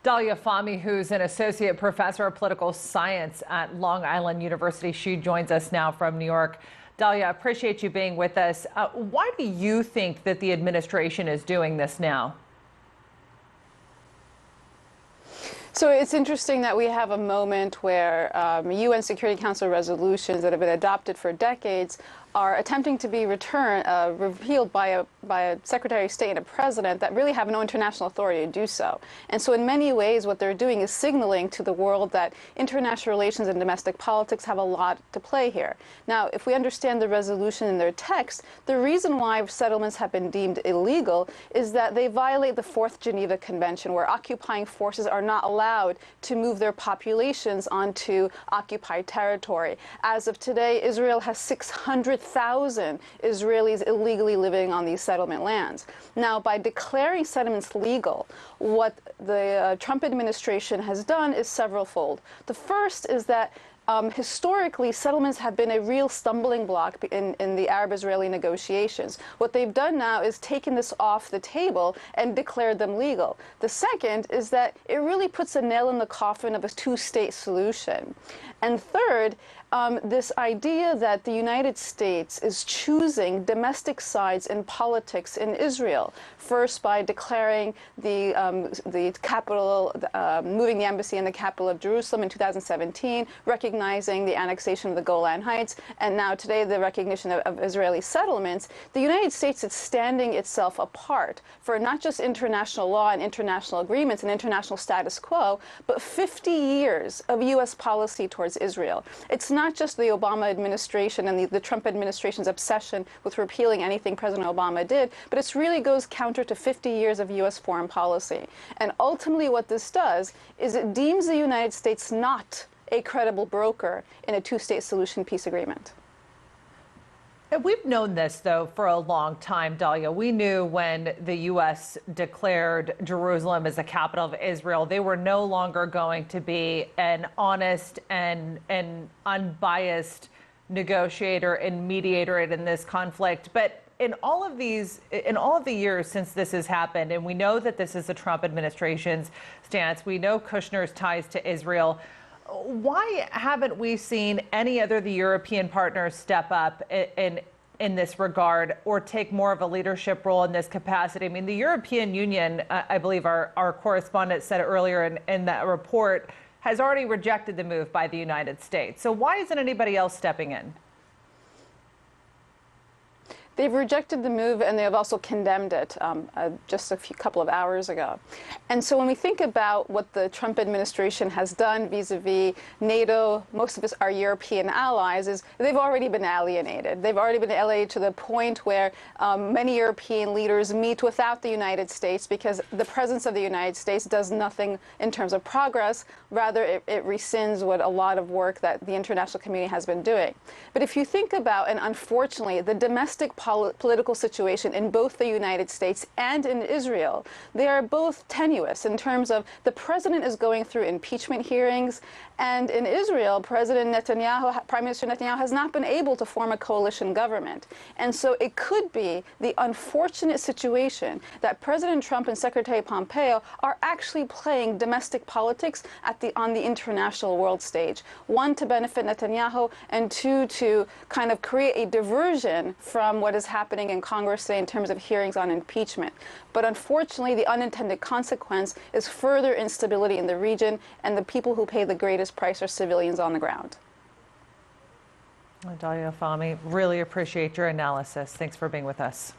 Dalia Fahmy, who's an associate professor of political science at Long Island University. She joins us now from New York. Dalia, I appreciate you being with us. Why do you think that the administration is doing this now? So it's interesting that we have a moment where UN Security Council resolutions that have been adopted for decades are attempting to be repealed by a Secretary of State and a president that really have no international authority to do so. And so in many ways, what they're doing is signaling to the world that international relations and domestic politics have a lot to play here. Now, if we understand the resolution in their text, the reason why settlements have been deemed illegal is that they violate the Fourth Geneva Convention, where occupying forces are not allowed to move their populations onto occupied territory. As of today, Israel has 600,000 Israelis illegally living on these settlement lands. Now, by declaring settlements legal, what the Trump administration has done is severalfold. The first is that historically, settlements have been a real stumbling block in the Arab-Israeli negotiations. What they've done now is taken this off the table and declared them legal. The second is that it really puts a nail in the coffin of a two-state solution. And third, this idea that the United States is choosing domestic sides in politics in Israel, first by declaring the capital, moving the embassy in the capital of Jerusalem in 2017, recognizing the annexation of the Golan Heights, and now today the recognition of Israeli settlements. The United States is standing itself apart for not just international law and international agreements and international status quo, but 50 years of U.S. policy towards Israel. It's not just the Obama administration and the Trump administration's obsession with repealing anything President Obama did, but it really goes counter to 50 years of U.S. foreign policy. And ultimately what this does is it deems the United States not a credible broker in a two-state solution peace agreement. We've known this, though, for a long time, Dalia. We knew when the U.S. declared Jerusalem as the capital of Israel, they were no longer going to be an honest and unbiased negotiator and mediator in this conflict. But in all of the years since this has happened, and we know that this is the Trump administration's stance, we know Kushner's ties to Israel. Why haven't we seen any other of the European partners step up in this regard or take more of a leadership role in this capacity? I mean, the European Union, I believe our correspondent said earlier in that report, has already rejected the move by the United States. So why isn't anybody else stepping in? They've rejected the move, and they have also condemned it just a couple of hours ago. And so when we think about what the Trump administration has done vis-a-vis NATO, most of our European allies, is they've already been alienated. They've already been alienated to the point where many European leaders meet without the United States because the presence of the United States does nothing in terms of progress. Rather, it rescinds what a lot of work that the international community has been doing. But if you think about, and unfortunately, the domestic political situation in both the United States and in Israel, they are both tenuous in terms of the president is going through impeachment hearings, and in Israel, Prime Minister Netanyahu has not been able to form a coalition government. And so it could be the unfortunate situation that President Trump and Secretary Pompeo are actually playing domestic politics on the international world stage. One, to benefit Netanyahu, and two, to kind of create a diversion from what is happening in Congress today in terms of hearings on impeachment. But unfortunately, the unintended consequence is further instability in the region, and the people who pay the greatest price are civilians on the ground. Dalia Fahmy, really appreciate your analysis. Thanks for being with us.